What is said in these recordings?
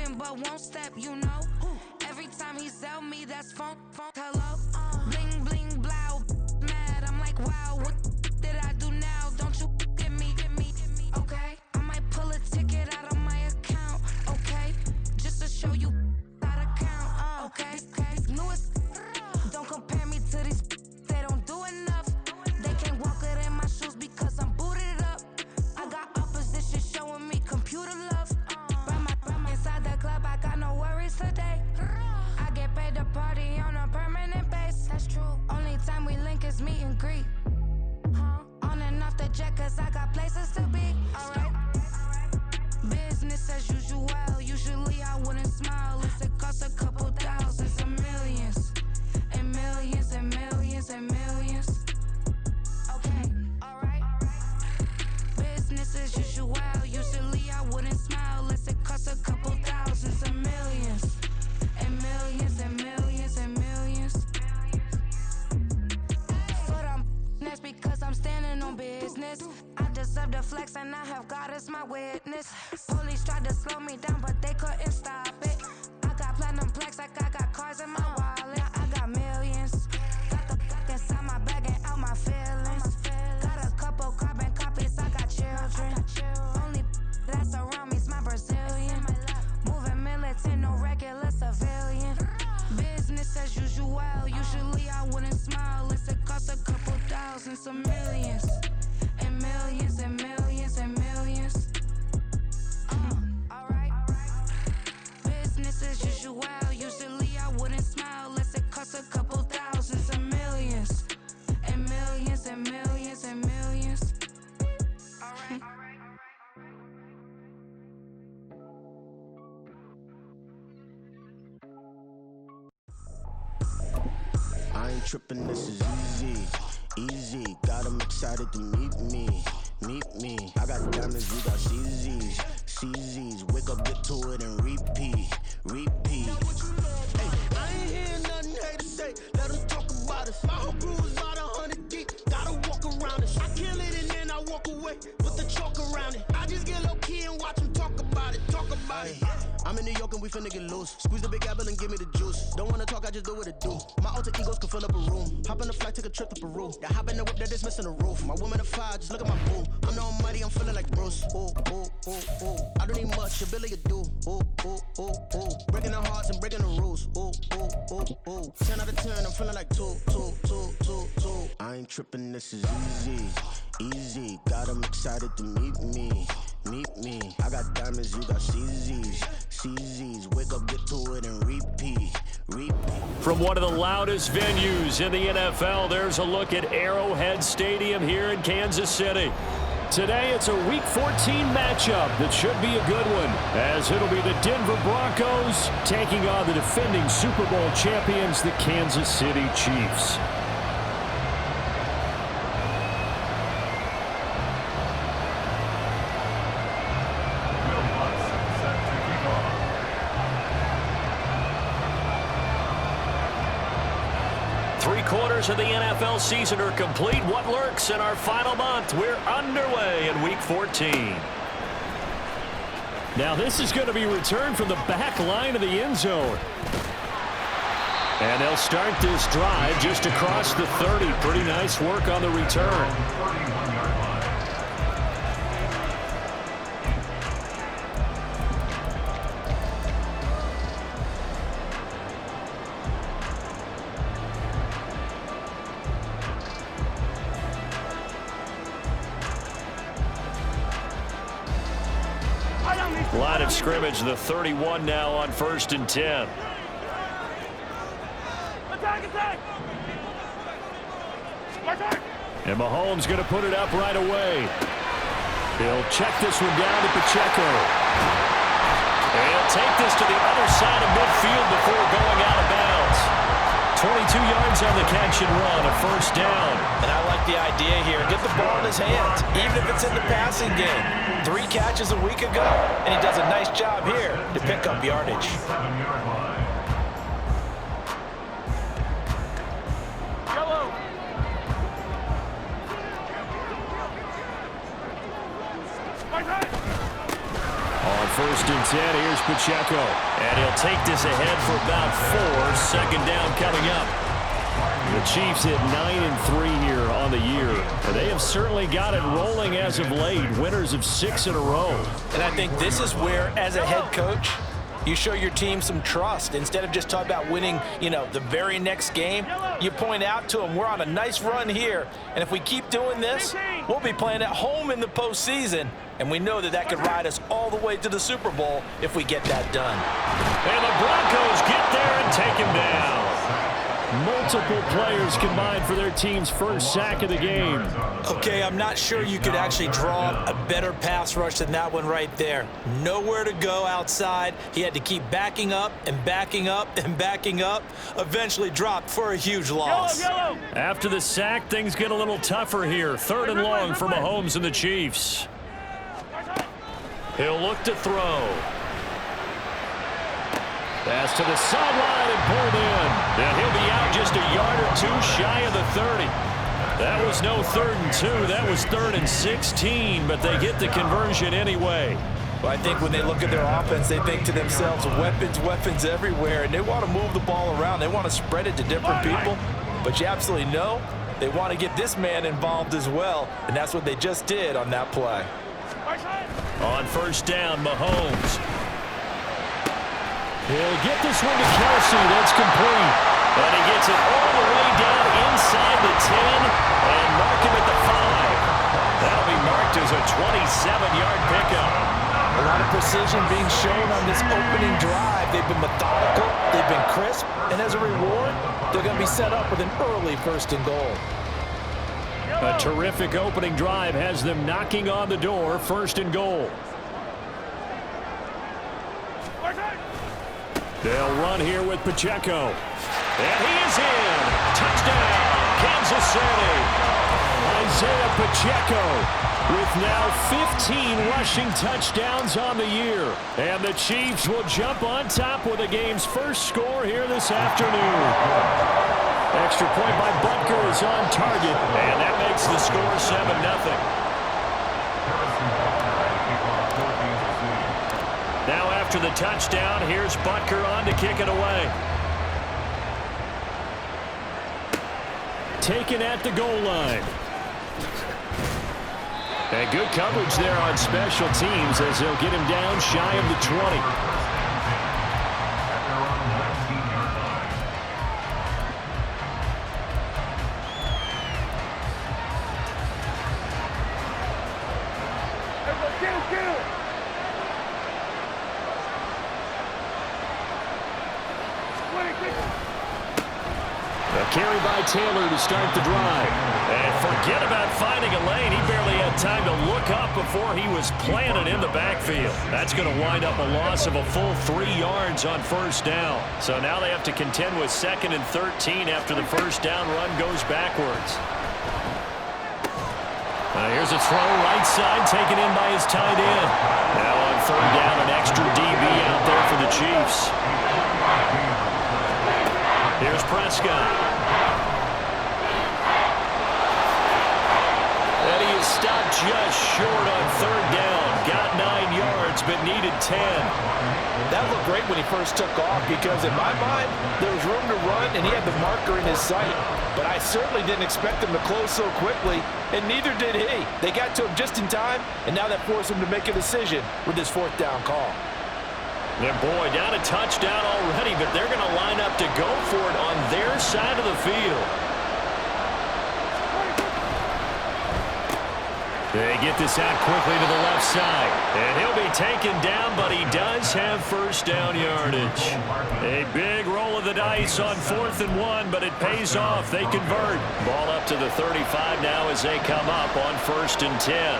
stepping but won't step, you know. Every time he sell me, that's funk, hello. Bling, bling, blow, mad, I'm like, wow, what did I do now? Don't you get me, okay? I might pull a ticket out of my account, okay? Just to show you how to count, okay? Newest, don't compare me to these, they don't do enough. They can't walk it in my shoes because I'm booted up. I got opposition showing me computer love. Run inside the club, I got no worries today. I get paid to party on a permanent base. That's true. Only time we link is meet and greet. On and off the jet, cause I got places to be. Alright. Business as usual. Usually I wouldn't smile if it cost a couple thousands and millions. And millions and millions and millions. Okay, alright. Business as usual. Usually I wouldn't smile unless it cost a couple thousands and millions. And millions and millions and millions. Foot on that's because I'm standing on business. I deserve the flex and I have God as my witness. Police tried to slow me down but they couldn't stop it. I got platinum plaques like I got cars in my wallet. I got millions. Got the inside my bag and out my feelings. Got a couple carbon copies, I got children. Only that's around me's my Brazilian. Moving militant, no regular civilian. Business as usual. Usually I wouldn't smile unless it cost a couple thousands of millions. And millions and millions and millions. Alright. Business as usual. Usually I wouldn't smile unless it cost a couple thousands of millions. And millions and millions and millions. Alright. I ain't tripping, this is easy. Got 'em excited to meet me. I got diamonds, you got CZs. Wake up, get to it, and repeat. Hey, I ain't hearing nothing hate to say. Let 'em talk about us. My whole crew is about 100 deep. Gotta walk around it. I kill it and then I walk away with the chalk around it. I just get low key and watch 'em talk about it. I'm in New York and we finna get loose. Squeeze the big apple and give me the juice. Don't wanna talk, I just do what it do. My alter egos can fill up a room. Hop on the flight, take a trip to Peru. That hop in the whip that is missing the roof. My woman a fire, just look at my boo. I'm no money, I'm feeling like Bruce. Ooh. I don't need much, ability to do. Ooh. Breaking the hearts and breaking the rules. Ooh. 10 out of 10, I'm feeling like two. I ain't tripping, this is easy. Got 'em excited to meet me. I got diamonds, you got CZs. Wake up, get to it, and repeat. From one of the loudest venues in the NFL, there's a look at Arrowhead Stadium here in Kansas City. Today, it's a Week 14 matchup that should be a good one, as it'll be the Denver Broncos taking on the defending Super Bowl champions, the Kansas City Chiefs. Three-quarters of the NFL season are complete. What lurks in our final month? We're underway in Week 14. Now this is going to be returned from the back line of the end zone. And they'll start this drive just across the 30. Pretty nice work on the return. Line of scrimmage, the 31 now on 1st and 10. And Mahomes going to put it up right away. He'll check this one down to Pacheco. And he'll take this to the other side of midfield before going out of bounds. 22 yards on the catch and run, a first down. And I like the idea here. Get the ball in his hands, even if it's in the passing game. 3 catches a week ago, and he does a nice job here to pick up yardage. On First and 10, here's Pacheco. And he'll take this ahead for about 4. Second down coming up. The Chiefs hit 9-3 here on the year. And they have certainly got it rolling as of late. Winners of 6 in a row. And I think this is where, as a head coach, you show your team some trust. Instead of just talking about winning, the very next game, you point out to them, we're on a nice run here. And if we keep doing this, we'll be playing at home in the postseason. And we know that could ride us all the way to the Super Bowl if we get that done. And the Broncos get there and take him down. Multiple players combined for their team's first sack of the game. Okay, I'm not sure you could actually draw a better pass rush than that one right there. Nowhere to go outside. He had to keep backing up and backing up and backing up. Eventually dropped for a huge loss. After the sack, things get a little tougher here. 3rd and long for Mahomes and the Chiefs. He'll look to throw. Pass to the sideline and pulled in. And he'll be out just a yard or 2 shy of the 30. That was no 3rd and 2. That was 3rd and 16, but they get the conversion anyway. Well, I think when they look at their offense, they think to themselves, weapons, weapons everywhere, and they want to move the ball around. They want to spread it to different people, but you absolutely know they want to get this man involved as well, and that's what they just did on that play. On first down, Mahomes. He'll get this one to Kelsey. That's complete. And he gets it all the way down inside the 10 and mark him at the 5. That'll be marked as a 27-yard pickup. A lot of precision being shown on this opening drive. They've been methodical, they've been crisp, and as a reward, they're going to be set up with an early 1st and goal. A terrific opening drive has them knocking on the door. 1st and goal. They'll run here with Pacheco. And he is in. Touchdown, Kansas City. Isaiah Pacheco with now 15 rushing touchdowns on the year. And the Chiefs will jump on top with the game's first score here this afternoon. Extra point by Butker is on target. And that makes the score 7-0. Now after the touchdown, here's Butker on to kick it away. Taken at the goal line. And good coverage there on special teams as they'll get him down shy of the 20. Carry by Taylor to start the drive. And forget about finding a lane. He barely had time to look up before he was planted in the backfield. That's going to wind up a loss of a full 3 yards on first down. So now they have to contend with 2nd and 13 after the first down run goes backwards. Here's a throw right side taken in by his tight end. Now on 3rd down, an extra DB out there for the Chiefs. Here's Prescott. And he is stopped just short on 3rd down. Got 9 yards, but needed 10. That looked great when he first took off because, in my mind, there was room to run, and he had the marker in his sight. But I certainly didn't expect him to close so quickly, and neither did he. They got to him just in time, and now that forced him to make a decision with his 4th down call. And boy, down a touchdown already, but they're going to line up to go for it on their side of the field. They get this out quickly to the left side. And he'll be taken down, but he does have first down yardage. A big roll of the dice on 4th and 1, but it pays off. They convert. Ball up to the 35 now as they come up on 1st and 10.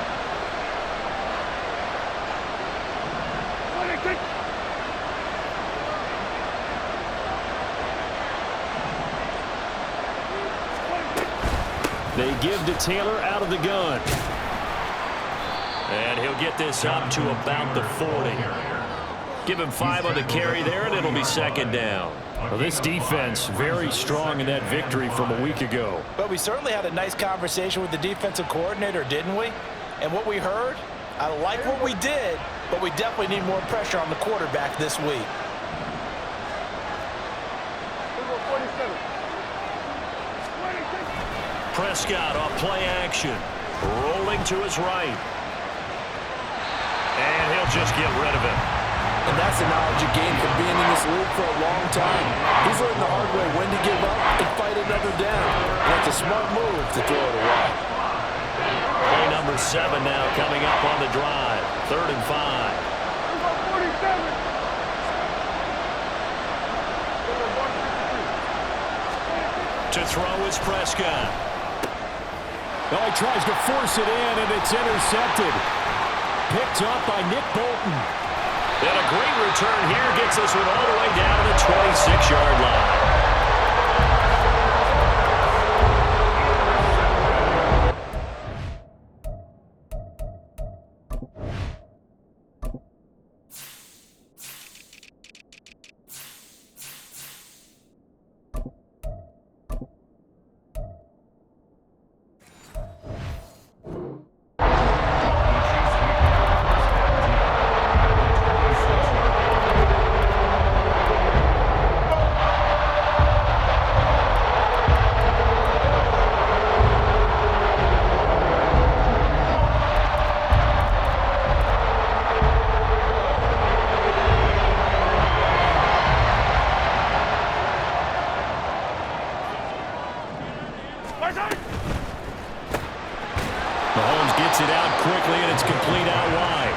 They give to Taylor out of the gun. And he'll get this up to about the 40. Give him 5 on the carry there, and it'll be 2nd down. Well, this defense very strong in that victory from a week ago. But we certainly had a nice conversation with the defensive coordinator, didn't we? And what we heard, I like what we did, but we definitely need more pressure on the quarterback this week. Prescott off play action. Rolling to his right. And he'll just get rid of it. And that's the knowledge you gain from being in this league for a long time. He's learned the hard way when to give up and fight another down. And it's a smart move to throw it away. Play number 7 now coming up on the drive. 3rd and 5. To throw is Prescott. Well, he tries to force it in, and it's intercepted. Picked up by Nick Bolton. And a great return here gets this one all the way down to the 26-yard line. Mahomes gets it out quickly, and it's complete out wide.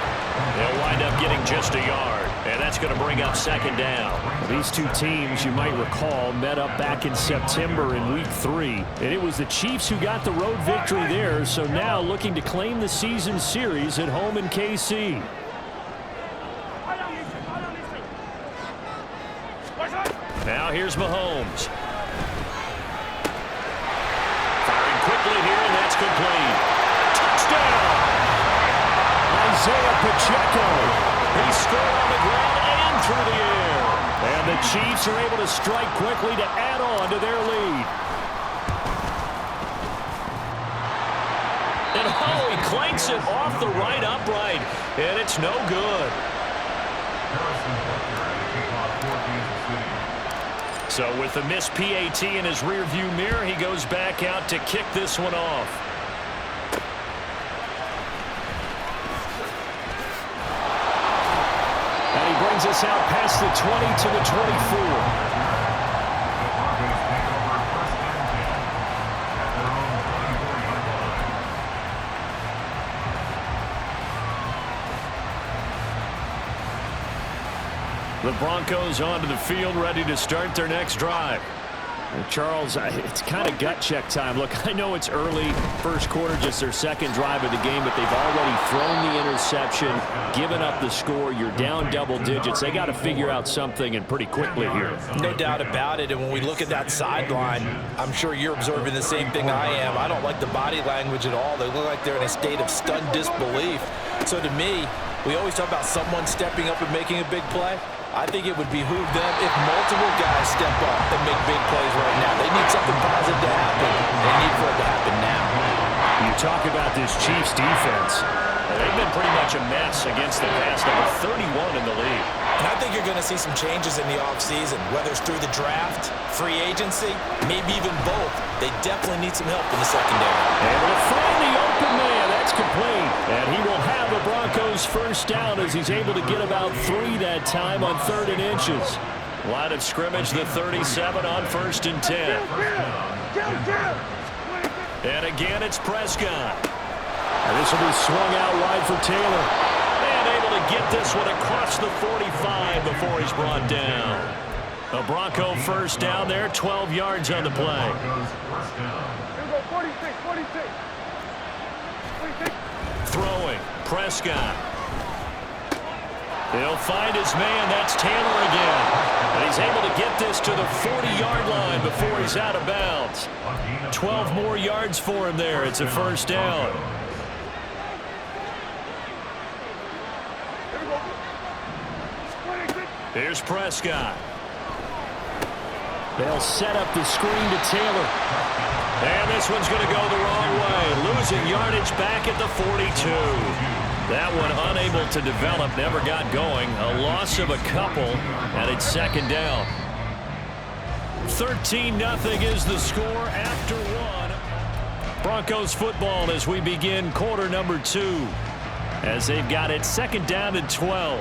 They'll wind up getting just a yard, and that's going to bring up 2nd down. These two teams, you might recall, met up back in September in Week 3, and it was the Chiefs who got the road victory there, so now looking to claim the season series at home in KC. Now here's Mahomes. Firing quickly here, and that's complete. Touchdown! Isaiah Pacheco. He scored on the ground and through the air. And the Chiefs are able to strike quickly to add on to their lead. And he clanks it off the right upright, and it's no good. So with the missed PAT in his rearview mirror, he goes back out to kick this one off. And he brings us out past the 20 to the 24. The Broncos onto the field, ready to start their next drive. Well, Charles, it's kind of gut check time. Look, I know it's early, first quarter, just their second drive of the game, but they've already thrown the interception, given up the score. You're down double digits. They got to figure out something, and pretty quickly here. No doubt about it, and when we look at that sideline, I'm sure you're observing the same thing I am. I don't like the body language at all. They look like they're in a state of stunned disbelief. So to me, we always talk about someone stepping up and making a big play. I think it would behoove them if multiple guys step up and make big plays right now. They need something positive to happen. They need for it to happen now. You talk about this Chiefs defense. They've been pretty much a mess against the pass, number 31 in the league. And I think you're going to see some changes in the offseason, whether it's through the draft, free agency, maybe even both. They definitely need some help in the secondary. Able to find the open man. That's complete. And he will have the Broncos first down as he's able to get about 3 that time on 3rd and inches. Line of scrimmage, the 37 on 1st and 10. And again, it's Prescott. And this will be swung out wide for Taylor. And able to get this one across the 45 before he's brought down. A Bronco first down there, 12 yards on the play. Throwing, Prescott. He'll find his man. That's Taylor again. And he's able to get this to the 40-yard line before he's out of bounds. 12 more yards for him there. It's a first down. Here's Prescott. They'll set up the screen to Taylor. And this one's going to go the wrong way. Losing yardage back at the 42. That one unable to develop, never got going. A loss of a couple, and it's second down. 13-0 is the score after one. Broncos football as we begin quarter number 2, as they've got it second down and 12.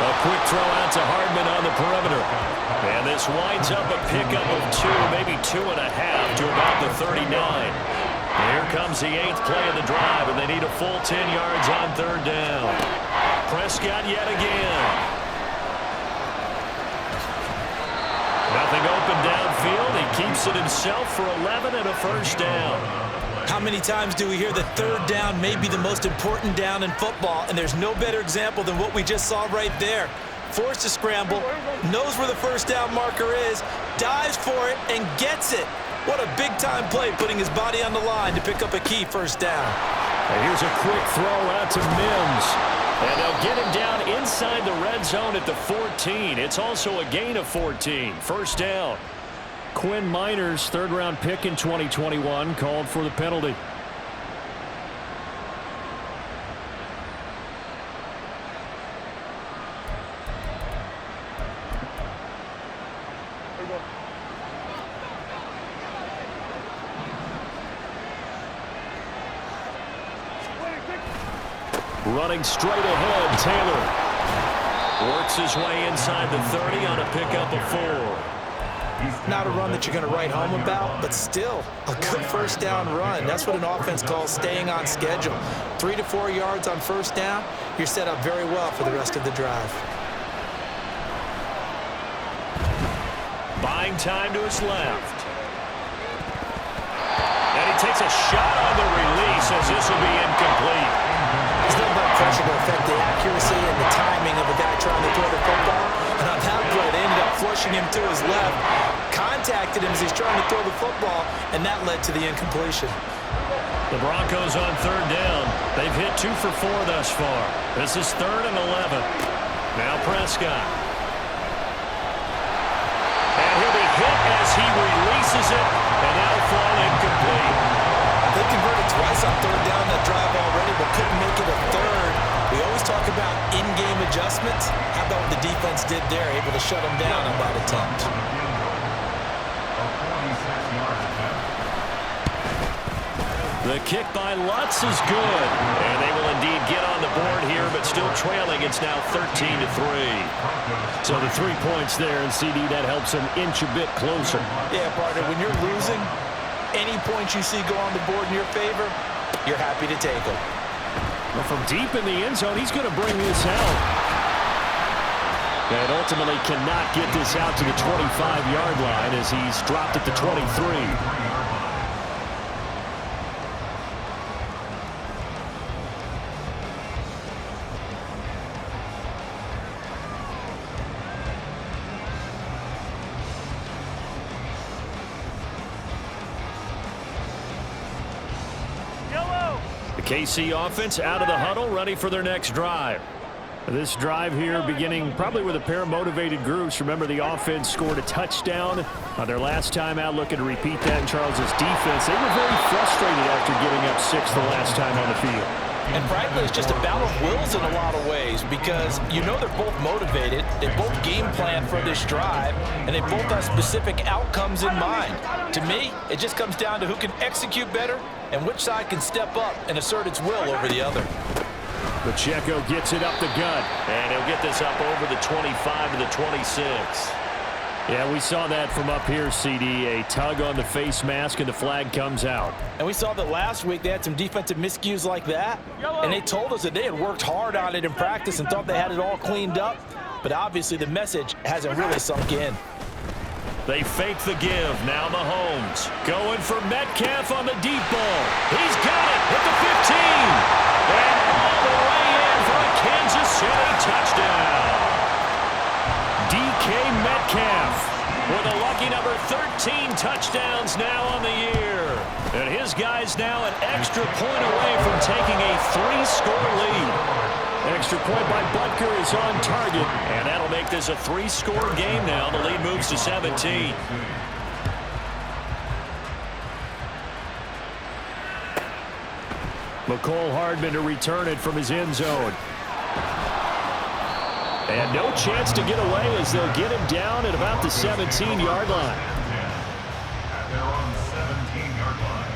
A quick throw out to Hardman on the perimeter. And this winds up a pickup of 2, maybe 2.5 to about the 39. Here comes the 8th play of the drive, and they need a full 10 yards on third down. Prescott yet again. Nothing open downfield. He keeps it himself for 11 and a first down. How many times do we hear that third down may be the most important down in football, and there's no better example than what we just saw right there. Forced to scramble, knows where the first down marker is, dives for it, and gets it. What a big-time play, putting his body on the line to pick up a key first down. And here's a quick throw out to Mims. And they'll get him down inside the red zone at the 14. It's also a gain of 14. First down. Quinn Miners, third-round pick in 2021, called for the penalty. Running straight ahead, Taylor works his way inside the 30 on a pickup of 4. Not a run that you're going to write home about, but still a good first down run. That's what an offense calls staying on schedule. 3 to 4 yards on first down, you're set up very well for the rest of the drive. Buying time to his left. And he takes a shot on the release as this will be incomplete. There's nothing but pressure to affect the accuracy and the timing of a guy trying to throw the football. And on that play, they ended up flushing him to his left, contacted him as he's trying to throw the football, and that led to the incompletion. The Broncos on third down. They've hit 2 for 4 thus far. This is 3rd and 11. Now Prescott. And he'll be hit as he releases it, and that'll fall incomplete. They converted twice on third down that drive already, but couldn't make it a third. We always talk about in-game adjustments. How about what the defense did there, able to shut them down on that attempt? The kick by Lutz is good. And they will indeed get on the board here, but still trailing. It's now 13-3. So the 3 points there, and CD, that helps them inch a bit closer. Yeah, partner, when you're losing, any points you see go on the board in your favor, you're happy to take them. Well, from deep in the end zone, he's going to bring this out. And ultimately cannot get this out to the 25-yard line as he's dropped at the 23. KC offense out of the huddle, ready for their next drive. This drive here beginning probably with a pair of motivated groups. Remember, the offense scored a touchdown on their last time out, looking to repeat that in Charles's defense. They were very frustrated after giving up 6 the last time on the field. And frankly, it's just a battle of wills in a lot of ways, because you know they're both motivated, they both game plan for this drive, and they both have specific outcomes in mind. To me, it just comes down to who can execute better and which side can step up and assert its will over the other. Pacheco gets it up the gut, and he'll get this up over the 25 to the 26. Yeah, we saw that from up here, CD. A tug on the face mask, and the flag comes out. And we saw that last week they had some defensive miscues like that, and they told us that they had worked hard on it in practice and thought they had it all cleaned up, but obviously the message hasn't really sunk in. They fake the give. Now Mahomes going for Metcalf on the deep ball. He's got it at the 15. And all the way in for a Kansas City touchdown. DK Metcalf with a lucky number 13 touchdowns now on the year. And his guy's now an extra point away from taking a 3-score lead. Extra point by Butker is on target, and that'll make this a 3-score game now. The lead moves to 17. McCole Hardman to return it from his end zone. And no chance to get away as they'll get him down at about the 17-yard line. They're on the 17-yard line.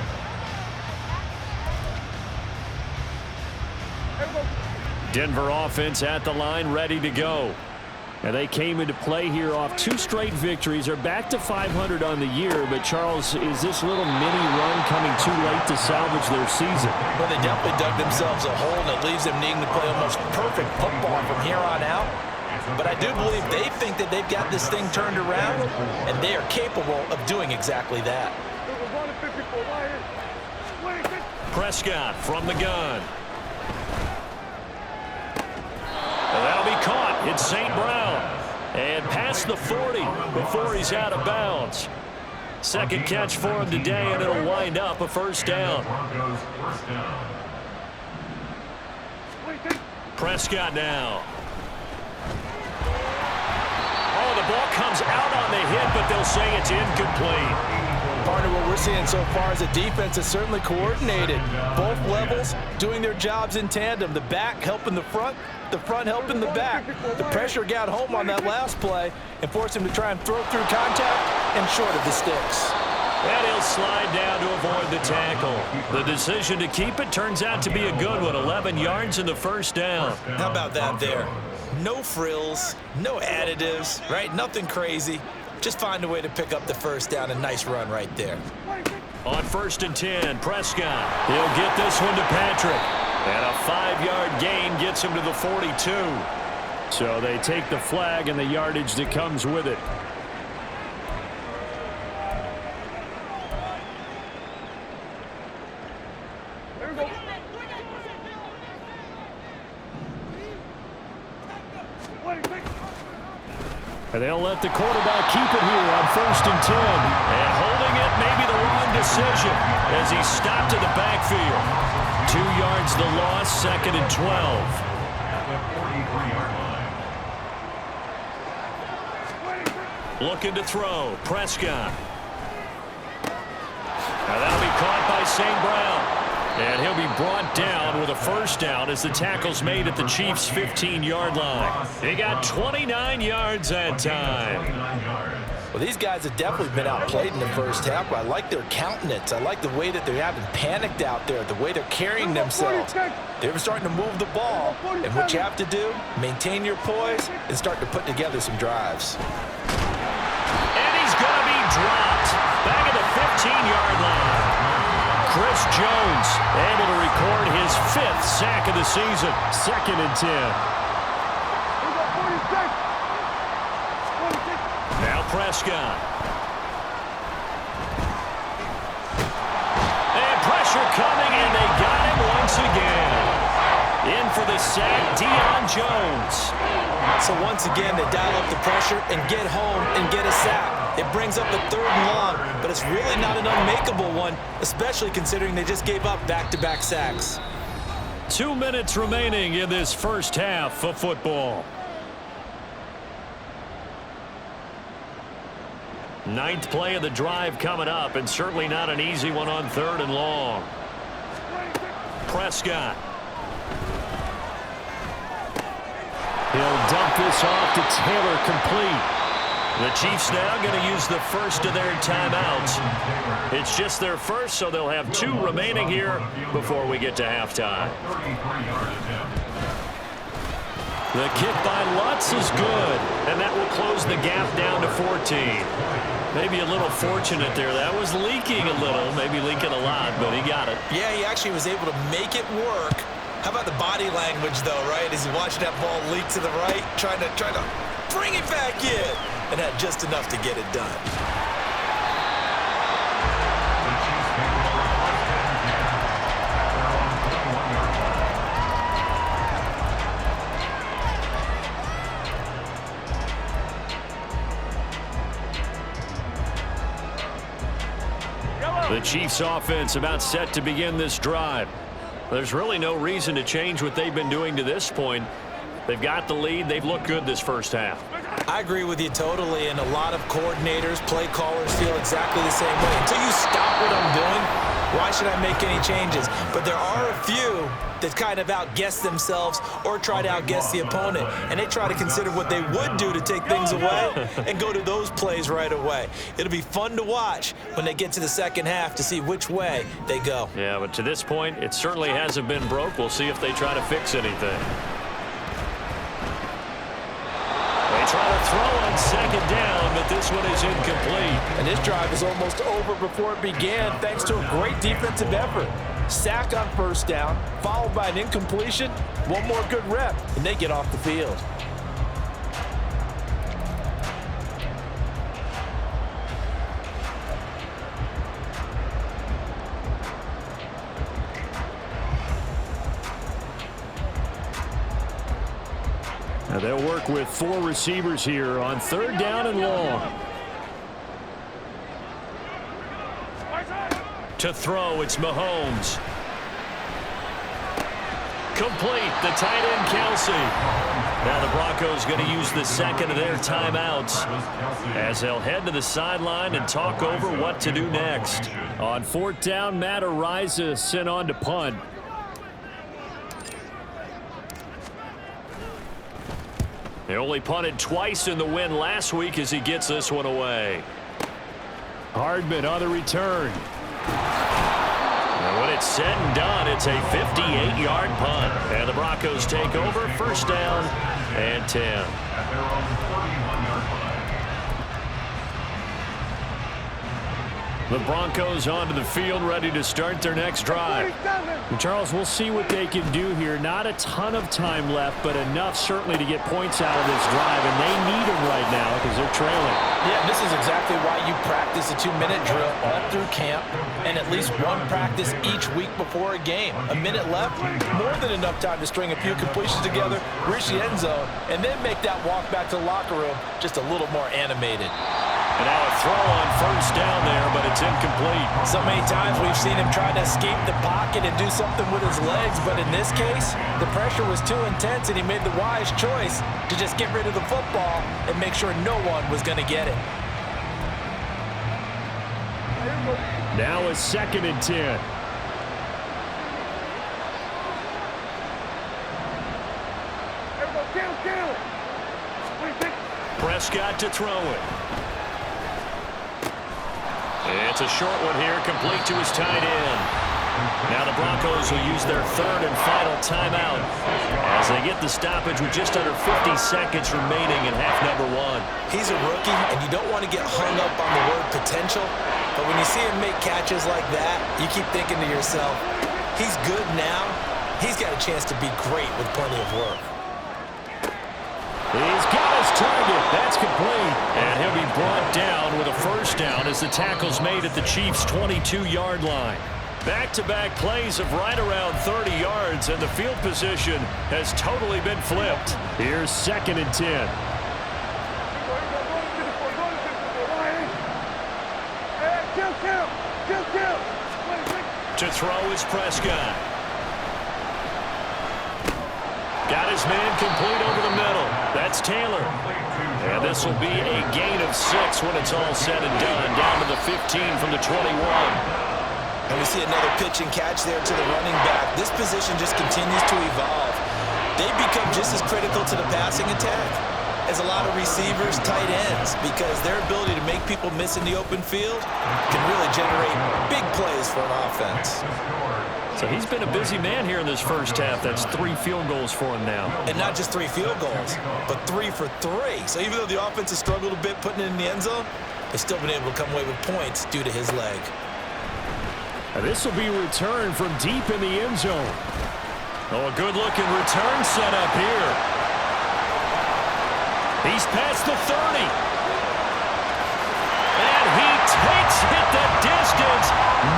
Denver offense at the line, ready to go. And they came into play here off 2 straight victories. They're back to 500 on the year. But, Charles, is this little mini run coming too late to salvage their season? Well, they definitely dug themselves a hole, and it leaves them needing to play almost perfect football from here on out. But I do believe they think that they've got this thing turned around, and they are capable of doing exactly that. Prescott from the gun. That'll be caught. It's St. Brown. And past the 40 before he's out of bounds. Second catch for him today, and it'll wind up a first down. Prescott now. Oh, the ball comes out on the hit, but they'll say it's incomplete. Partner, what we're seeing so far is a defense is certainly coordinated. Both levels doing their jobs in tandem. The back helping the front helping the back. The pressure got home on that last play and forced him to try and throw through contact and short of the sticks. And he'll slide down to avoid the tackle. The decision to keep it turns out to be a good one. 11 yards in the first down. How about that there? No frills, no additives, right? Nothing crazy. Just find a way to pick up the first down. A nice run right there. On 1st and 10, Prescott. He'll get this one to Patrick. And a 5-yard gain gets him to the 42. So they take the flag and the yardage that comes with it. And they'll let the quarterback keep it here on 1st and 10. And holding it may be the wrong decision as he's stopped in the backfield. 2 yards the loss, 2nd and 12. Looking to throw, Prescott. Now that'll be caught by St. Brown. And he'll be brought down with a first down as the tackle's made at the Chiefs' 15-yard line. They got 29 yards that time. Well, these guys have definitely been outplayed in the first half, but I like their countenance. I like the way that they haven't panicked out there, the way they're carrying themselves. They're starting to move the ball, and what you have to do, maintain your poise and start to put together some drives. And he's going to be dropped back at the 15-yard line. Chris Jones able to record his 5th sack of the season. 2nd and 10. Now Prescott. And pressure coming, and they got him once again. In for the sack, Deion Jones. So once again, they dial up the pressure and get home and get a sack. It brings up a 3rd and long, but it's really not an unmakeable one, especially considering they just gave up back-to-back sacks. 2 minutes remaining in this first half of football. 9th play of the drive coming up, and certainly not an easy one on 3rd and long. Prescott. He'll dump this off to Taylor, complete. The Chiefs now going to use the first of their timeouts. It's just their first, so they'll have 2 remaining here before we get to halftime. The kick by Lutz is good, and that will close the gap down to 14. Maybe a little fortunate there. That was leaking a little, maybe leaking a lot, but he got it. Yeah, he actually was able to make it work. How about the body language, though, right? As he watched that ball leak to the right, trying to bring it back in, and had just enough to get it done. The Chiefs offense about set to begin this drive. There's really no reason to change what they've been doing to this point. They've got the lead. They've looked good this first half. I agree with you totally, and a lot of coordinators, play callers feel exactly the same way. Until you stop what I'm doing, Why should I make any changes? But there are a few that kind of outguess themselves or try to outguess the opponent, and they try to consider what they would do to take things away and go to those plays right away. It'll be fun to watch when they get to the second half to see which way they go. Yeah, but to this point, it certainly hasn't been broke. We'll see if they try to fix anything. They try to throw on second down, but this one is incomplete. And this drive is almost over before it began thanks to a great defensive effort. Sack on first down, followed by an incompletion, one more good rep, and they get off the field. Now they'll work with 4 receivers here on third down and long. To throw, it's Mahomes. Complete, the tight end Kelsey. Now the Broncos going to use the second of their timeouts as they'll head to the sideline and talk over what to do next. On fourth down, Matt Araiza sent on to punt. They only punted twice in the win last week as he gets this one away. Hardman on the return. And when it's said and done, it's a 58-yard punt. And the Broncos take over, first down and 10. At their own 31-yard line. The Broncos onto the field, ready to start their next drive. And Charles, we'll see what they can do here. Not a ton of time left, but enough certainly to get points out of this drive, and they need them right now because they're trailing. Yeah, this is exactly why you practice a 2-minute drill all through camp and at least one practice each week before a game. A minute left, more than enough time to string a few completions together, reach the end zone, and then make that walk back to the locker room just a little more animated. And now a throw on first down there, but it's incomplete. So many times we've seen him try to escape the pocket and do something with his legs, but in this case, the pressure was too intense and he made the wise choice to just get rid of the football and make sure no one was going to get it. Now a second and 10. Prescott to throw it. It's a short one here, complete to his tight end. Now the Broncos will use their third and final timeout as they get the stoppage with just under 50 seconds remaining in half number 1. He's a rookie, and you don't want to get hung up on the word potential, but when you see him make catches like that, you keep thinking to yourself, he's good now. He's got a chance to be great with plenty of work. He's got his target. That's complete. And he'll be brought down with a first down as the tackle's made at the Chiefs' 22-yard line. Back-to-back plays of right around 30 yards, and the field position has totally been flipped. Here's second and 10. To throw is Prescott. Got his man complete over the middle. That's Taylor. And this will be a gain of 6 when it's all said and done. Down to the 15 from the 21. And we see another pitch and catch there to the running back. This position just continues to evolve. They become just as critical to the passing attack as a lot of receivers, tight ends, because their ability to make people miss in the open field can really generate big plays for an offense. So he's been a busy man here in this first half. That's 3 field goals for him now. And not just 3 field goals, but 3 for 3. So even though the offense has struggled a bit putting it in the end zone, they've still been able to come away with points due to his leg. And this will be returned from deep in the end zone. Oh, a good-looking return set up here. He's past the 30. And he takes it the distance.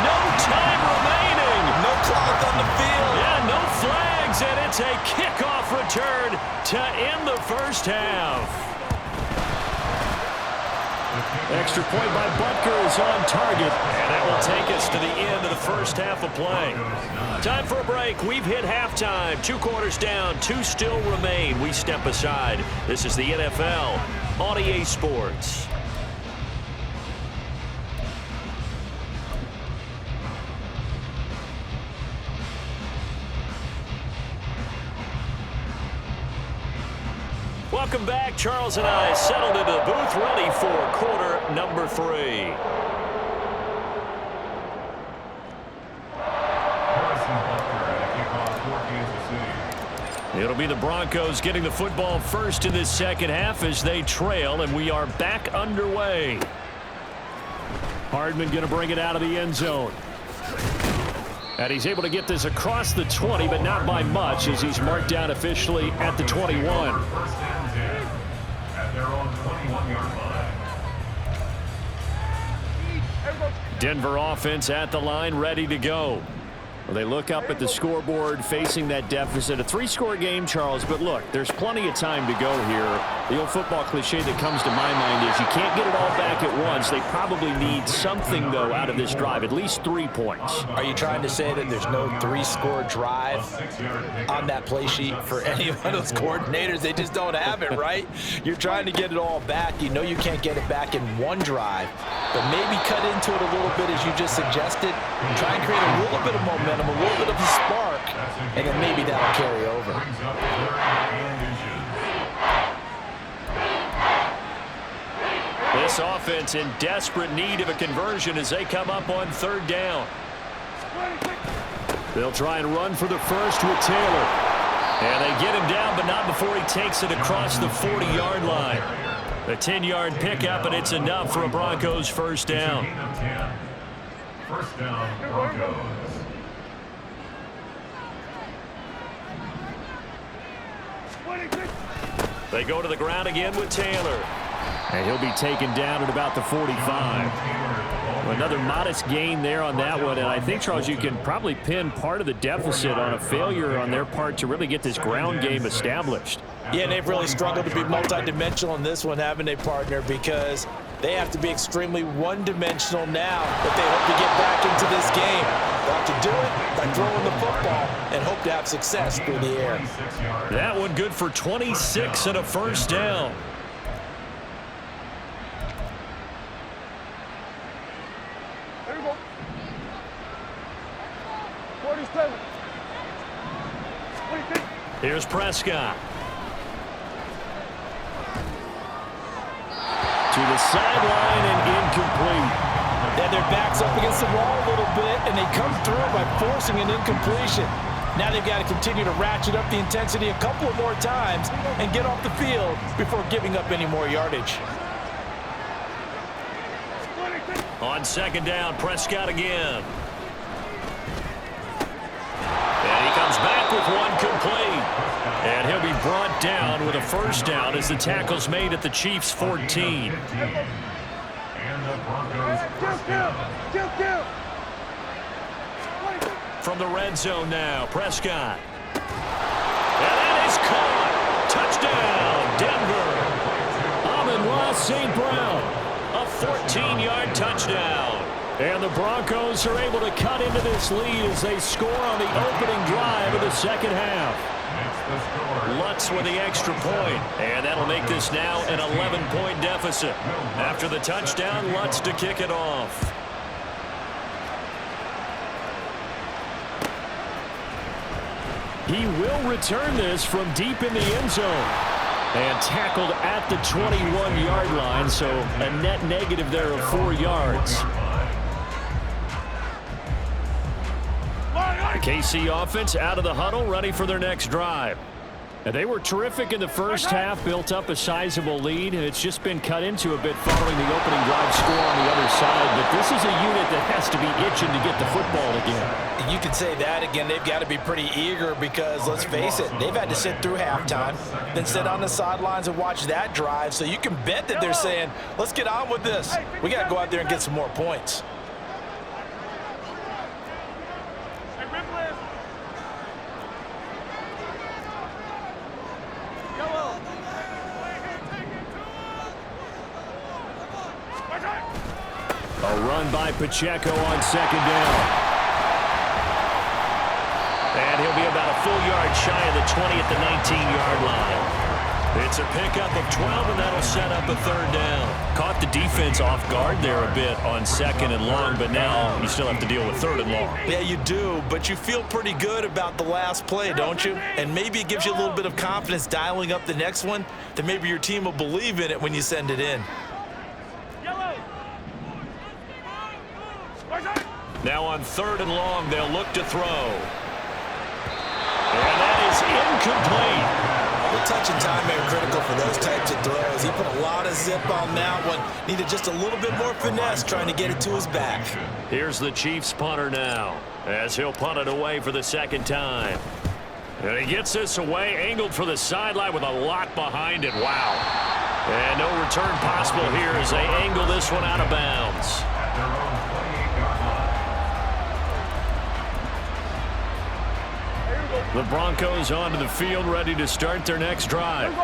No time remaining. No clock on the field. Yeah, no flags, and it's a kickoff return to end the first half. Extra point by Butker is on target, and that will take us to the end of the first half of play. Time for a break. We've hit halftime. 2 quarters down, 2 still remain. We step aside. This is the NFL on EA Sports. Welcome back. Charles and I settled into the booth, ready for quarter number 3. It'll be the Broncos getting the football first in this second half as they trail, and we are back underway. Hardman going to bring it out of the end zone. And he's able to get this across the 20, but not by much, as he's marked down officially at the 21. First and 10 at their own 21-yard line. Denver offense at the line, ready to go. Well, they look up at the scoreboard facing that deficit. A 3-score game, Charles, but look, there's plenty of time to go here. The old football cliche that comes to my mind is you can't get it all back at once. They probably need something, though, out of this drive, at least 3 points. Are you trying to say that there's no 3-score drive on that play sheet for any of those coordinators? They just don't have it, right? You're trying to get it all back. You know you can't get it back in one drive, but maybe cut into it a little bit as you just suggested. Try and create a little bit of momentum, a little bit of a spark, and then maybe that'll carry over. This offense in desperate need of a conversion as they come up on 3rd down. They'll try and run for the first with Taylor. And they get him down, but not before he takes it across the 40-yard line. A 10-yard pickup, and it's enough for a Broncos first down. First down, Broncos. They go to the ground again with Taylor. And he'll be taken down at about the 45. Another modest gain there on that one. And I think, Charles, you can probably pin part of the deficit on a failure on their part to really get this ground game established. Yeah, and they've really struggled to be multidimensional in this one, haven't they, partner? Because they have to be extremely one-dimensional now if they hope to get back into this game. They'll have to do it by throwing the football and hope to have success through the air. That one good for 26 and a first down. Here's Prescott. To the sideline and incomplete. Yeah, their back's up against the wall a little bit, and they come through by forcing an incompletion. Now they've got to continue to ratchet up the intensity a couple of more times and get off the field before giving up any more yardage. On 2nd down, Prescott again. And he comes back with one complete. And he'll be brought down with a first down as the tackle's made at the Chiefs' 14. And the Broncos first down. From the red zone now, Prescott. And that is caught. Touchdown, Denver. Amon-Ra St. Brown. A 14-yard touchdown. And the Broncos are able to cut into this lead as they score on the opening drive of the second half. Lutz with the extra point, and that'll make this now an 11-point deficit. After the touchdown, Lutz to kick it off. He will return this from deep in the end zone. And tackled at the 21-yard line, so a net negative there of 4 yards. The KC offense out of the huddle, ready for their next drive. And they were terrific in the first half, built up a sizable lead, and it's just been cut into a bit following the opening drive score on the other side. But this is a unit that has to be itching to get the football again. You can say that again. They've got to be pretty eager because, let's face it, they've had to sit through halftime, then sit on the sidelines and watch that drive. So you can bet that they're saying, let's get on with this. We got to go out there and get some more points. A run by Pacheco on 2nd down. And he'll be about a full yard shy of the 20 at the 19-yard line. It's a pickup of 12, and that'll set up a third down. Caught the defense off guard there a bit on 2nd and long, but now you still have to deal with 3rd and long. Yeah, you do, but you feel pretty good about the last play, don't you? And maybe it gives you a little bit of confidence dialing up the next one, that maybe your team will believe in it when you send it in. Now on 3rd and long, they'll look to throw. And that is incomplete. The touch and time are critical for those types of throws. He put a lot of zip on that one. Needed just a little bit more finesse trying to get it to his back. Here's the Chiefs punter now, as he'll punt it away for the 2nd time. And he gets this away, angled for the sideline with a lot behind it. Wow. And no return possible here as they angle this one out of bounds. The Broncos onto the field, ready to start their next drive.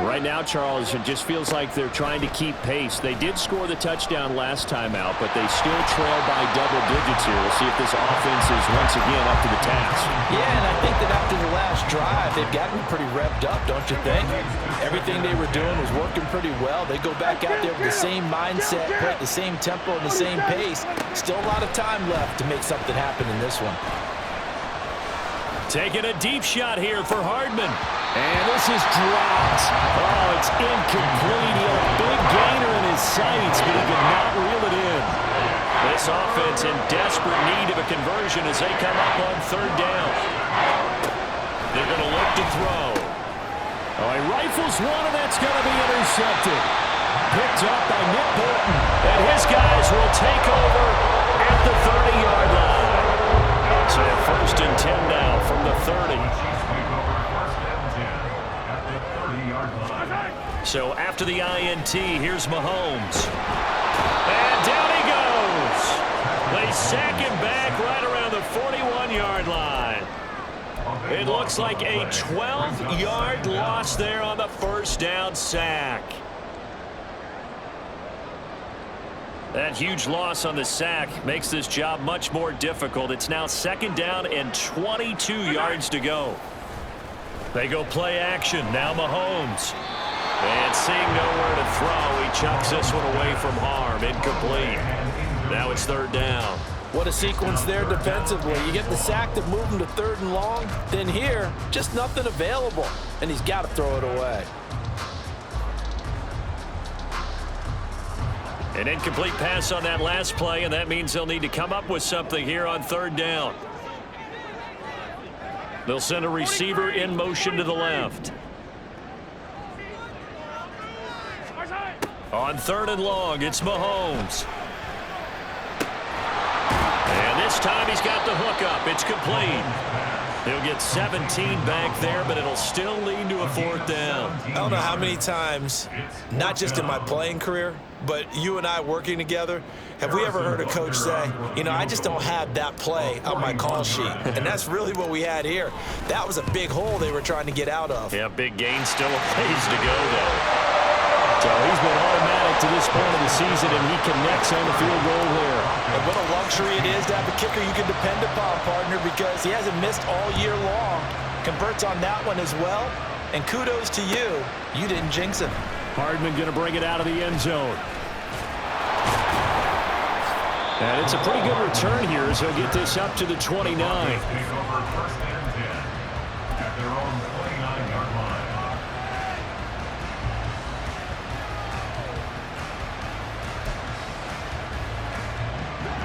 Right now, Charles, it just feels like they're trying to keep pace. They did score the touchdown last time out, but they still trail by double digits here. We'll see if this offense is once again up to the task. Yeah, and I think that after the last drive, they've gotten pretty revved up, don't you think? Everything they were doing was working pretty well. They go back out there with the same mindset, play at the same tempo and the same pace. Still a lot of time left to make something happen in this one. Taking a deep shot here for Hardman. And this is dropped. Oh, it's incomplete. He had a big gainer in his sights, but he could not reel it in. This offense in desperate need of a conversion as they come up on 3rd down. They're going to look to throw. Oh, he rifles one, and that's going to be intercepted. Picked up by Nick Bolton. And his guys will take over at the 30-yard line. So 1st and 10 now from the 30. So after the INT, here's Mahomes. And down he goes. They sack him back right around the 41-yard line. It looks like a 12-yard loss there on the 1st down sack. That huge loss on the sack makes this job much more difficult. It's now 2nd down and 22 yards to go. They go play action. Now Mahomes. And seeing nowhere to throw, he chucks this one away from harm. Incomplete. Now it's 3rd down. What a sequence there defensively. You get the sack to move him to 3rd and long. Then here, just nothing available. And he's got to throw it away. An incomplete pass on that last play, and that means they'll need to come up with something here on 3rd down. They'll send a receiver in motion to the left. On 3rd and long, it's Mahomes. And this time he's got the hook up. It's complete. He'll get 17 back there, but it'll still lead to a 4th down. I don't know how many times, not just in my playing career, but you and I working together, have we ever heard a coach say, you know, I just don't have that play on my call sheet. And that's really what we had here. That was a big hole they were trying to get out of. Yeah, big gain, still a ways to go, though. So he's been automatic to this point of the season, and he connects on the field goal there. And what a luxury it is to have a kicker you can depend upon, partner, because he hasn't missed all year long. Converts on that one as well. And kudos to you. You didn't jinx him. Hardman going to bring it out of the end zone. And it's a pretty good return here as he'll get this up to the 29.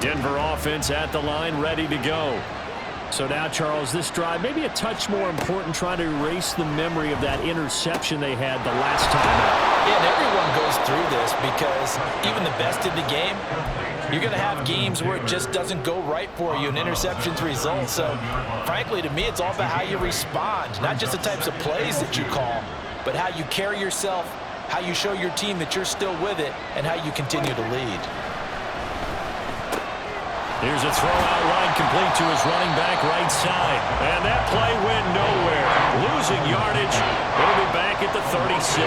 Denver offense at the line, ready to go. So now, Charles, this drive maybe a touch more important, trying to erase the memory of that interception they had the last time out. Yeah, and everyone goes through this because even the best in the game, you're going to have games where it just doesn't go right for you and interceptions result. So, frankly, to me, it's all about how you respond, not just the types of plays that you call, but how you carry yourself, how you show your team that you're still with it, and how you continue to lead. Here's a throw out line complete to his running back right side. And that play went nowhere. Losing yardage. It'll be back at the 36.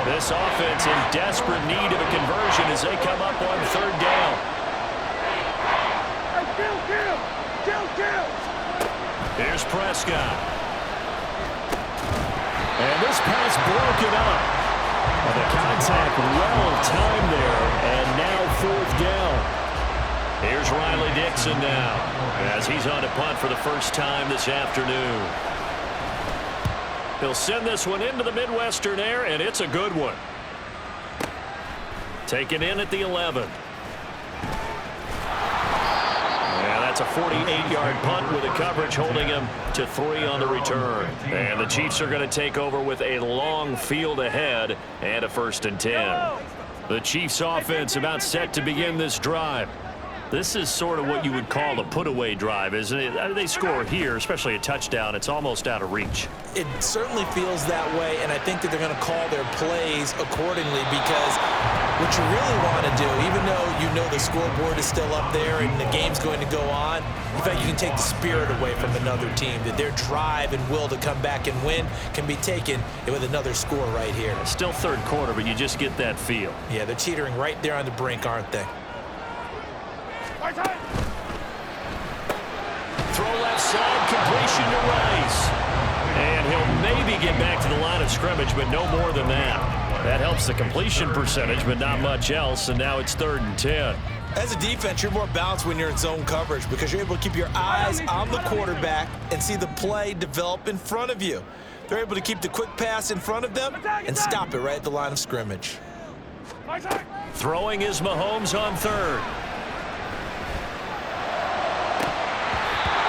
This offense in desperate need of a conversion as they come up on 3rd down. Here's Prescott. And this pass broken up. And the contact well timed there, and now 4th down. Here's Riley Dixon now, as he's on to punt for the first time this afternoon. He'll send this one into the Midwestern air, and it's a good one. Taken in at the 11. And that's a 48-yard punt with the coverage holding him to 3 on the return. And the Chiefs are going to take over with a long field ahead and a 1st and 10. The Chiefs offense about set to begin this drive. This is sort of what you would call a put-away drive, isn't it? They score here, especially a touchdown. It's almost out of reach. It certainly feels that way, and I think that they're going to call their plays accordingly, because what you really want to do, even though you know the scoreboard is still up there and the game's going to go on, in fact, you can take the spirit away from another team, that their drive and will to come back and win can be taken with another score right here. Still 3rd quarter, but you just get that feel. Yeah, they're teetering right there on the brink, aren't they? Throw left side, completion to Rice. And he'll maybe get back to the line of scrimmage, but no more than that. That helps the completion percentage, but not much else, and now it's 3rd and 10. As a defense, you're more balanced when you're in zone coverage because you're able to keep your eyes on the quarterback and see the play develop in front of you. They're able to keep the quick pass in front of them and stop it right at the line of scrimmage. Throwing is Mahomes on 3rd.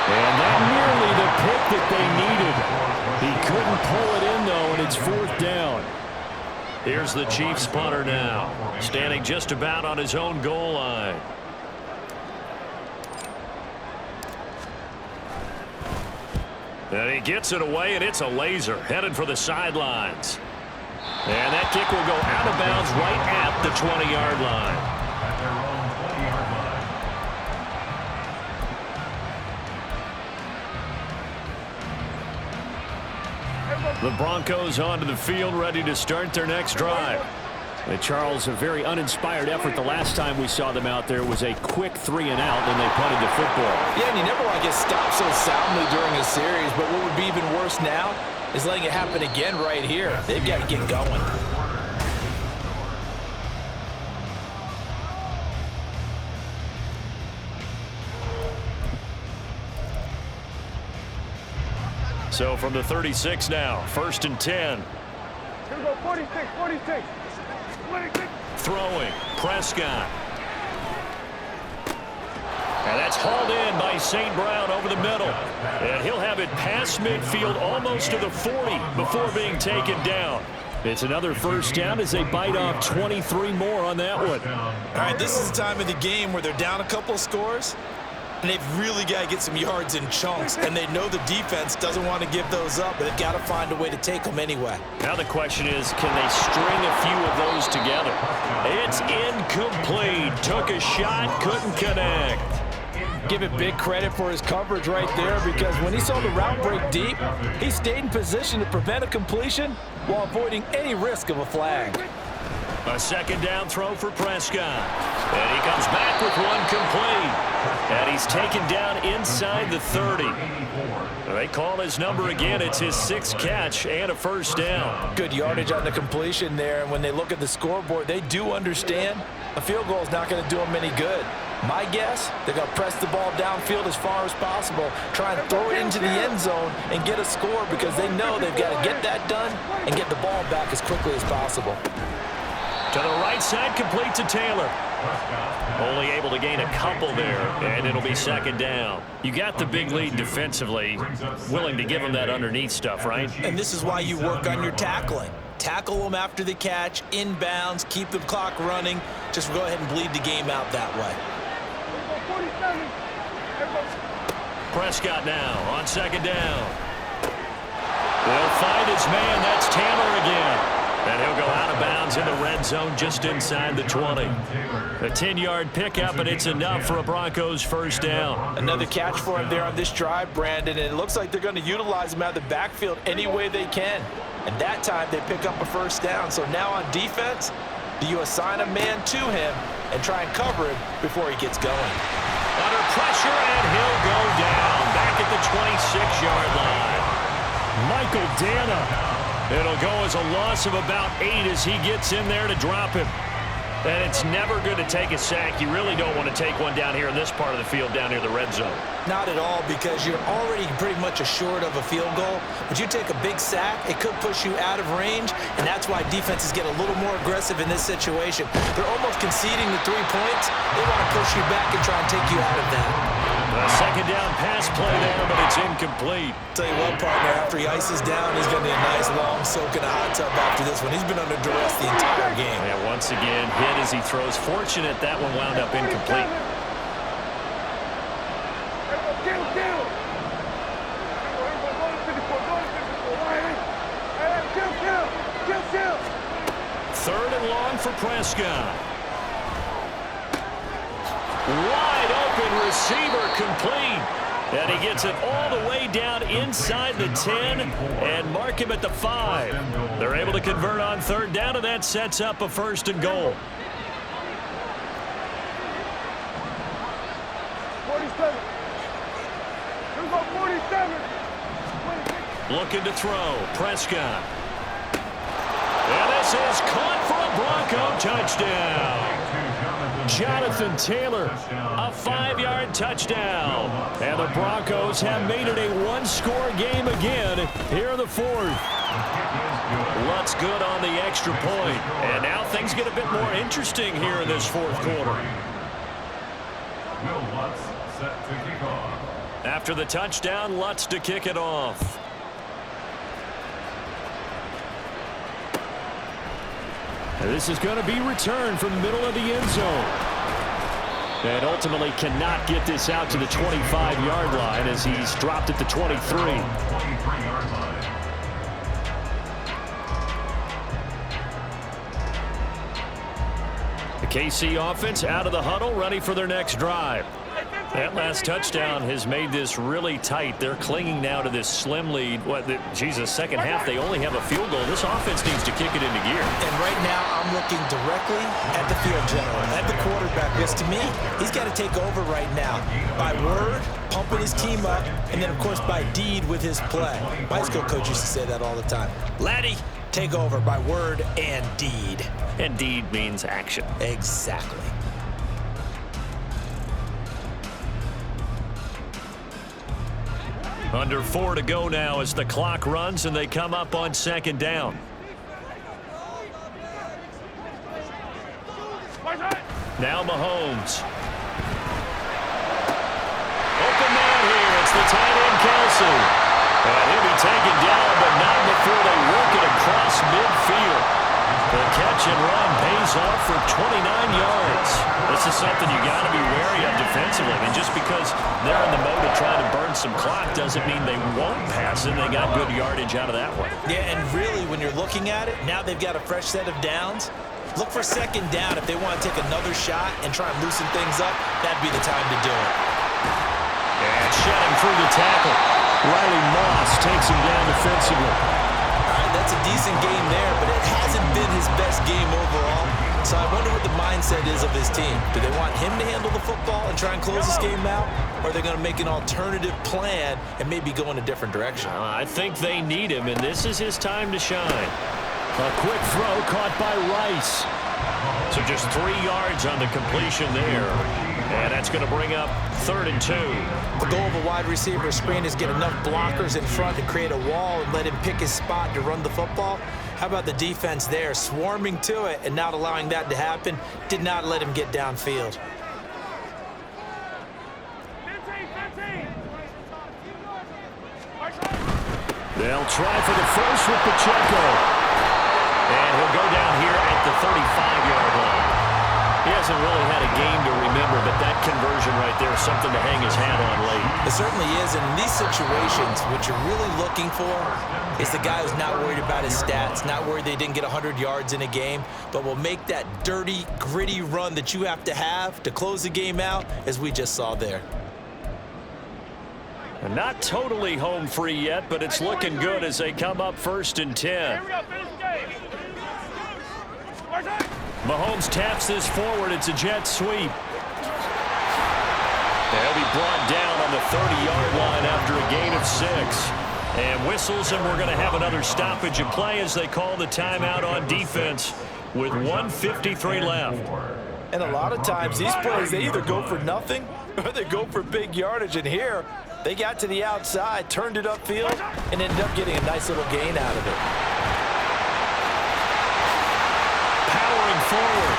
And that nearly the pick that they needed. He couldn't pull it in, though, and it's 4th down. Here's the Chiefs punter now, standing just about on his own goal line. And he gets it away, and it's a laser, headed for the sidelines. And that kick will go out of bounds right at the 20-yard line. At their own 20-yard line. The Broncos onto the field, ready to start their next drive. Charles, a very uninspired effort. The last time we saw them out there was a quick 3-and-out, and they punted the football. Yeah, and you never want to get stopped so soundly during a series, but what would be even worse now is letting it happen again right here. They've got to get going. So from the 36 now, 1st and 10. Here we go, 46. Throwing, Prescott. And that's hauled in by St. Brown over the middle. And he'll have it past midfield almost to the 40 before being taken down. It's another 1st down as they bite off 23 more on that one. All right, this is the time of the game where they're down a couple of scores, and they've really got to get some yards in chunks, and they know the defense doesn't want to give those up, but they've got to find a way to take them anyway. Now the question is, can they string a few of those together? It's incomplete. Took a shot, couldn't connect. Give it big credit for his coverage right there, because when he saw the route break deep, he stayed in position to prevent a completion while avoiding any risk of a flag. A 2nd down throw for Prescott. And he comes back with one complete. And he's taken down inside the 30. They call his number again. It's his 6th catch and a 1st down. Good yardage on the completion there. And when they look at the scoreboard, they do understand a field goal is not going to do them any good. My guess, they're going to press the ball downfield as far as possible, try and throw it into the end zone and get a score, because they know they've got to get that done and get the ball back as quickly as possible. To the right side, complete to Taylor. Only able to gain a couple there, and it'll be 2nd down. You got the big lead defensively, willing to give them that underneath stuff, right? And this is why you work on your tackling. Tackle them after the catch, inbounds, keep the clock running. Just go ahead and bleed the game out that way. Prescott now on 2nd down. They'll find his man. That's Taylor again. And he'll go out of bounds in the red zone just inside the 20. A 10-yard pickup, and it's enough for a Broncos 1st down. Another catch for him there on this drive, Brandon, and it looks like they're going to utilize him out of the backfield any way they can. And that time they pick up a 1st down. So now on defense, do you assign a man to him and try and cover him before he gets going? Under pressure, and he'll go down back at the 26-yard line. Michael Dana It'll go as a loss of about 8 as he gets in there to drop him. And it's never good to take a sack. You really don't want to take one down here in this part of the field, down near the red zone. Not at all, because you're already pretty much assured of a field goal. But you take a big sack, it could push you out of range, and that's why defenses get a little more aggressive in this situation. They're almost conceding the 3 points. They want to push you back and try and take you out of that. A second down pass play there, but it's incomplete. Tell you what, partner, after he ices down, he's going to need a nice long soak in a hot tub after this one. He's been under duress the entire game. Yeah, once again, hit as he throws. Fortunate that one wound up incomplete. Third and long for Prescott. Wide open receiver complete. And he gets it all the way down inside the 10 and mark him at the 5. They're able to convert on third down, and that sets up a 1st and goal. 47. Here's my 47. Looking to throw. Prescott. And this is caught for a Bronco touchdown. Jonathan Taylor, a 5-yard touchdown. And the Broncos have made it a one-score game again here in the 4th. Lutz good on the extra point. And now things get a bit more interesting here in this 4th quarter. Will Lutz set to kick off. After the touchdown, Lutz to kick it off. This is going to be returned from the middle of the end zone. And ultimately cannot get this out to the 25-yard line as he's dropped at the 23. 23-yard line. The KC offense out of the huddle, ready for their next drive. That last touchdown has made this really tight. They're clinging now to this slim lead. Second half, they only have a field goal. This offense needs to kick it into gear. And right now, I'm looking directly at the field general, at the quarterback, because to me, he's got to take over right now. By word, pumping his team up, and then, of course, by deed with his play. My high school coach used to say that all the time. Laddie, take over by word and deed. And deed means action. Exactly. Under 4 to go now as the clock runs and they come up on 2nd down. Now Mahomes. Open man here. It's the tight end Kelsey. And he'll be taken down, but not before they work it across midfield. The catch and run pays off for 29 yards. This is something you got to be wary of defensively. And just because they're in the mode of trying to burn some clock doesn't mean they won't pass it. They got good yardage out of that one. Yeah, and really, when you're looking at it, now they've got a fresh set of downs. Look for 2nd down if they want to take another shot and try and loosen things up. That'd be the time to do it. And shedding through the tackle. Riley Moss takes him down defensively. That's a decent game there, but it hasn't been his best game overall. So I wonder what the mindset is of his team. Do they want him to handle the football and try and close this game out? Or are they going to make an alternative plan and maybe go in a different direction? I think they need him, and this is his time to shine. A quick throw caught by Rice. So just 3 yards on the completion there. And that's going to bring up 3rd and 2. The goal of a wide receiver screen is get enough blockers in front to create a wall and let him pick his spot to run the football. How about the defense there, swarming to it and not allowing that to happen? Did not let him get downfield. 15. They'll try for the first with Pacheco. And he'll go down here at the 35-yard line. He hasn't really had a game to remember, but that conversion right there is something to hang his hat on late. It certainly is, and in these situations, what you're really looking for is the guy who's not worried about his stats, not worried they didn't get 100 yards in a game, but will make that dirty, gritty run that you have to close the game out, as we just saw there. And not totally home free yet, but it's looking good as they come up 1st and 10. Mahomes taps this forward. It's a jet sweep. They'll be brought down on the 30-yard line after a gain of 6. And whistles, and we're going to have another stoppage of play as they call the timeout on defense with 1:53 left. And a lot of times these plays, they either go for nothing or they go for big yardage. And here, they got to the outside, turned it upfield, and ended up getting a nice little gain out of it. Powering forward.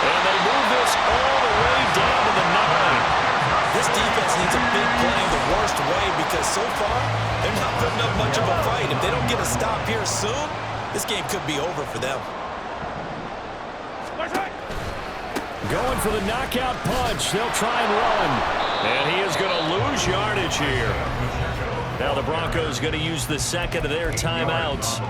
And they move this all the way down to the 9. This defense needs a big play the worst way because so far, they're not putting up much of a fight. If they don't get a stop here soon, this game could be over for them. Going for the knockout punch. They'll try and run. And he is going to lose yardage here. Now the Broncos going to use the second of their timeouts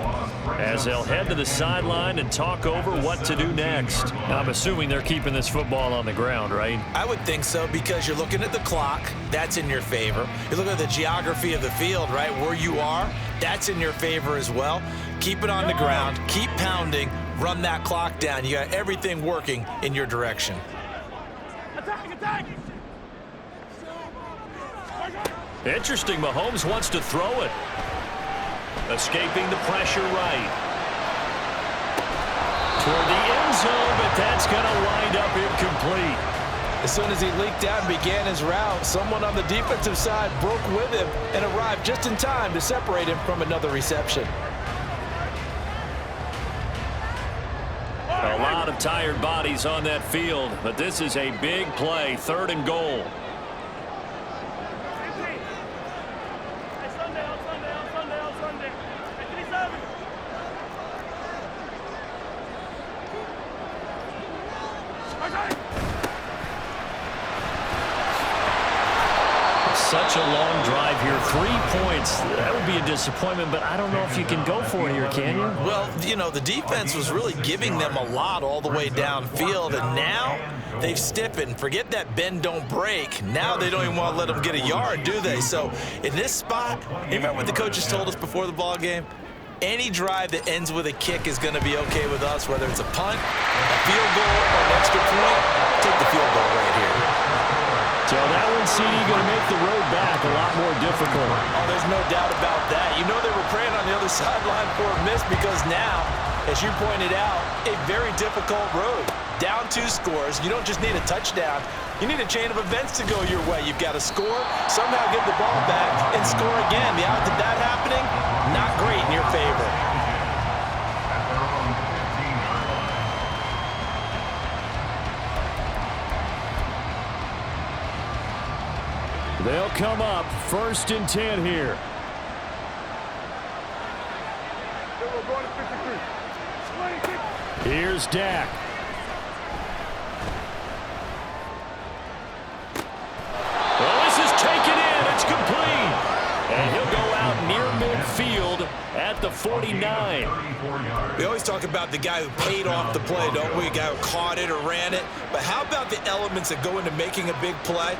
as they'll head to the sideline and talk over what to do next. Now, I'm assuming they're keeping this football on the ground, right? I would think so because you're looking at the clock. That's in your favor. You're looking at the geography of the field, right, where you are. That's in your favor as well. Keep it on the ground. Keep pounding. Run that clock down. You got everything working in your direction. Attack, attack! Interesting. Mahomes wants to throw it. Escaping the pressure right. Toward the end zone, but that's going to wind up incomplete. As soon as he leaked out and began his route, someone on the defensive side broke with him and arrived just in time to separate him from another reception. A lot of tired bodies on that field, but this is a big play, 3rd and goal. Such a long drive here. 3 points. That would be a disappointment, but I don't know if you can go for it here, can you? Well, you know, the defense was really giving them a lot all the way downfield, and now they've stiffened. Forget that bend, don't break. Now they don't even want to let them get a yard, do they? So in this spot, you remember what the coaches told us before the ball game? Any drive that ends with a kick is going to be okay with us, whether it's a punt, a field goal, or an extra point. Take the field goal right here. So that one, CD, going to make the road back a lot more difficult. Oh, there's no doubt about that. You know they were praying on the other sideline for a miss because now, as you pointed out, a very difficult road. Down 2 scores. You don't just need a touchdown. You need a chain of events to go your way. You've got to score, somehow get the ball back, and score again. The odds of that happening, not great in your favor. They'll come up 1st and 10 here. Here's Dak. Well, this is taken in. It's complete. And he'll go out near midfield at the 49. We always talk about the guy who paid off the play, don't we? A guy who caught it or ran it. But how about the elements that go into making a big play?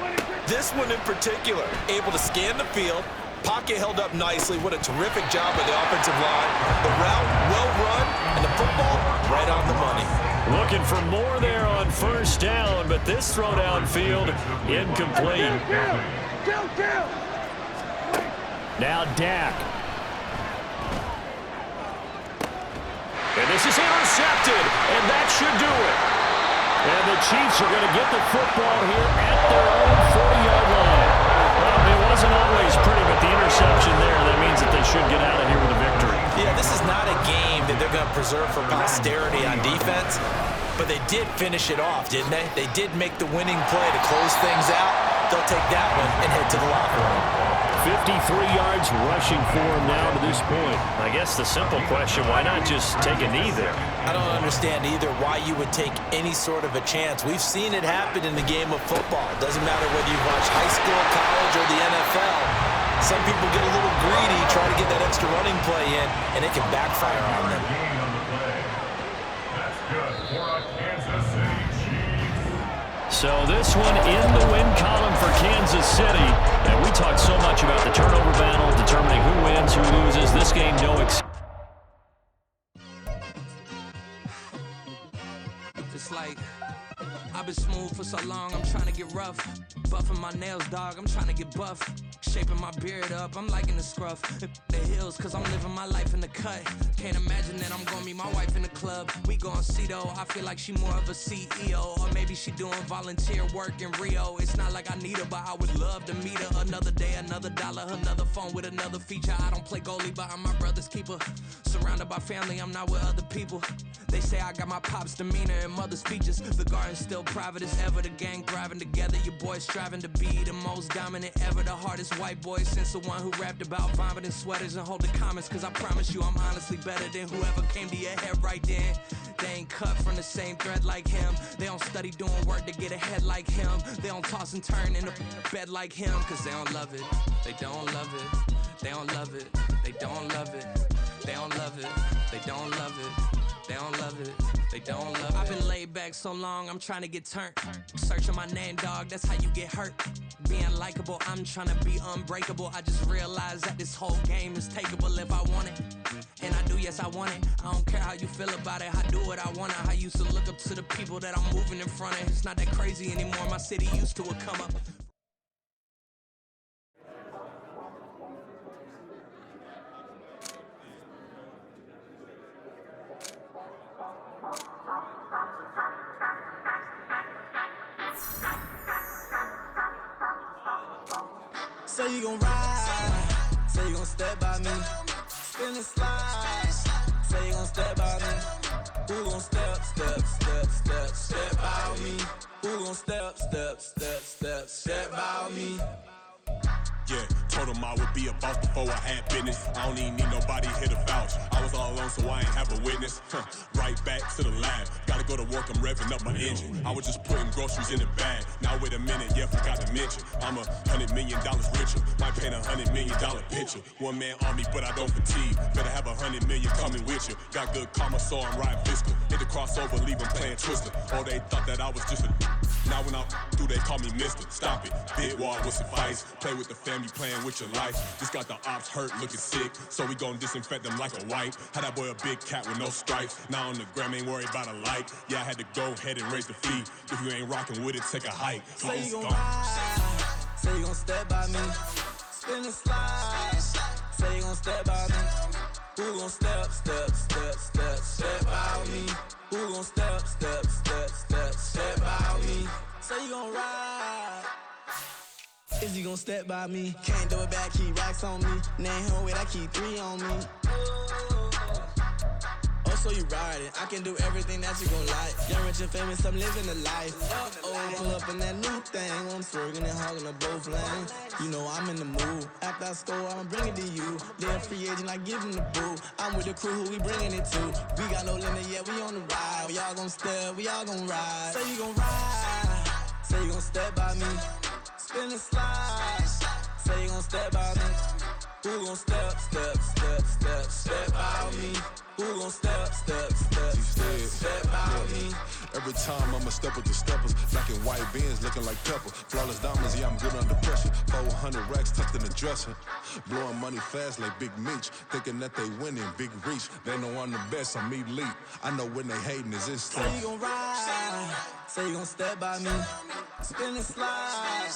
This one in particular, able to scan the field, pocket held up nicely. What a terrific job by the offensive line. The route well run, and the football right on the money. Looking for more there on 1st down, but this throw downfield incomplete. Kill! Now Dak. And this is intercepted, and that should do it. And the Chiefs are going to get the football here at their own 40-yard line. Well, it wasn't always pretty, but the interception there, that means that they should get out of here with a victory. Yeah, this is not a game that they're going to preserve for posterity on defense, but they did finish it off, didn't they? They did make the winning play to close things out. They'll take that one and head to the locker room. 53 yards rushing for him now to this point. I guess the simple question, why not just take a knee there? I don't understand either why you would take any sort of a chance. We've seen it happen in the game of football. It doesn't matter whether you watch high school, college, or the NFL. Some people get a little greedy, try to get that extra running play in, and it can backfire on them. That's good for a Kansas City Chiefs. So this one in the win column for Kansas City. And we talked so much about the turnover battle, determining who wins, who loses. This game, no excuse. Just like I've been smooth for so long, I'm trying to get rough. Buffing my nails, dog, I'm trying to get buff. Shaping my beard up, I'm liking the scruff. The hills, cause I'm living my life in the cut. Can't imagine that I'm gonna meet my wife in the club. We gon' see though, I feel like she more of a CEO. Or maybe she doing volunteer work in Rio. It's not like I need her, but I would love to meet her. Another day, another dollar, another phone with another feature. I don't play goalie, but I'm my brother's keeper. Surrounded by family, I'm not with other people. They say I got my pop's demeanor and mother's features. The garden's still private as ever. The gang thriving together. Your boys striving to be the most dominant ever. The hardest white boy since the one who rapped about vomiting sweaters and holding comments. Cause I promise you I'm honestly better than whoever came to your head right then. They ain't cut from the same thread like him. They don't study doing work to get ahead like him. They don't toss and turn in the bed like him. Cause they don't love it. They don't love it. They don't love it. They don't love it. They don't love it. They don't love it. They don't love it, they don't love it. I've been laid back so long, I'm trying to get turned. Searching my name, dog, that's how you get hurt. Being likable, I'm trying to be unbreakable. I just realized that this whole game is takeable if I want it. And I do, yes, I want it. I don't care how you feel about it, I do what I want it. I used to look up to the people that I'm moving in front of. It's not that crazy anymore, my city used to a come up. Say you gon' ride, say you gon' step by me, spin and slide, say you gon' step by me, who gon' step by me, who gon' step by me. Yeah, told him I would be a boss before I had business. I don't even need nobody here to vouch. I was all alone, so I ain't have a witness. Right back to the lab. Gotta go to work, I'm revving up my engine. I was just putting groceries in the bag. Now wait a minute, yeah, forgot to mention. I'm $100 million richer. Might paint $100 million picture. One man army, but I don't fatigue. Better have 100 million coming with you. Got good karma, so I'm riding fiscal. Hit the crossover, leave them playing Twister. Oh, they thought that I was just a. Now when I do, they call me Mister. Stop it, big wall with advice. Play with the family, playing with your life. Just got the ops hurt, looking sick. So we gon' disinfect them like a wipe. Had that boy a big cat with no stripes. Now on the gram, ain't worried about a light. Yeah, I had to go ahead and raise the fee. If you ain't rocking with it, take a hike. Say you gon' ride, say you gon' step by me, spin and slide. Say you gon' step by me, who gon' step by me, who gon' step by me. Say you gon' ride, is you gon' step by me? Can't do it back, keep racks on me. Name home with I keep 3 on me. So you riding, I can do everything that you gon' like. Young, rich, and famous, I'm living the life. Pull up in that new thing. I'm swerving and hogging the both lanes. You know I'm in the mood. After I score, I'ma bring it to you. They're a free agent, I give them the boo. I'm with the crew, who we bringing it to. We got no limit, yeah, we on the ride. We all gon' step, we all gon' ride. Say you gon' ride, say you gon' step by me. Spin and slide, say you gon' step by me. Who gon' step by me? Who gon' step by me? Every time I'ma step with the steppers. Black and white beans looking like pepper. Flawless diamonds, yeah, I'm good under pressure. 400 racks tucked in the dresser. Blowing money fast like Big Meech. Thinking that they winning, big reach. They know I'm the best, I'm elite. I know when they hating is instant. Say you gon' ride, say you gon' step by me. Spin and slide,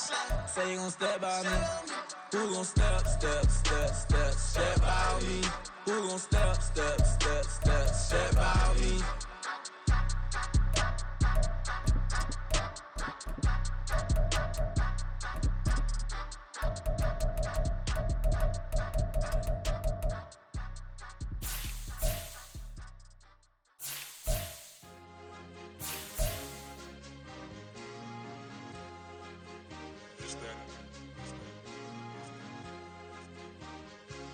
say you gon' step by me. Who gon' step